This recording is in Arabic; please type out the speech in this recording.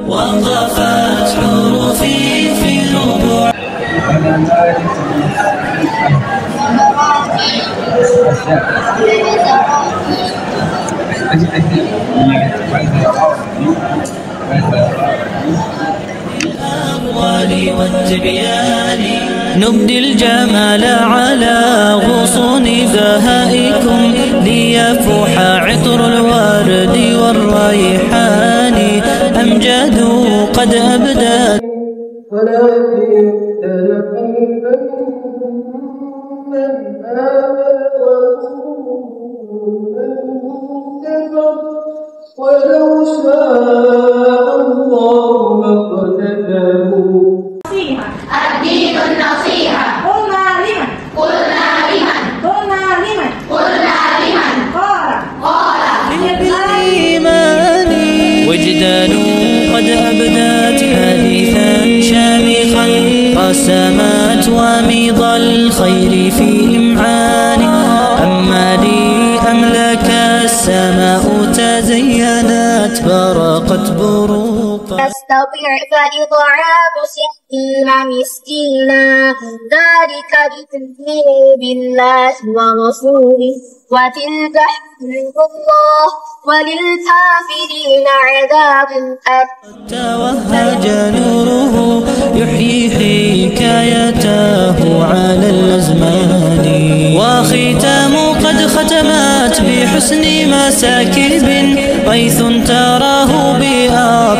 وانضفت حروفي في ربوع. الأموال والتبيان نبدي الجمال على غصون بهائكم، ليفوح عطر الورد والريحان. أمجاد قد أبدت ولكن لكم من آمن ولو شاء الله لاقتتلوا. الدين النصيحة. قلنا لمن؟ قلنا لمن؟ قلنا لمن؟ قلنا لمن؟ قال بالإيمان. وجدان قد أبدت حديثا شامخا، قسمت وميض الخير في إمعان. أما لي أملك السماء تزينت برقت بروقا. تستطيع فإطعام 60 مسكينا، ذلك بتؤمن بالله ورسوله، وتلك حدود الله، وللكافرين عذاب أليم. توهج نوره يحيي حكايته على الأزمان، وختام قد ختمت بحسن مساكب، غيث تراه بأرض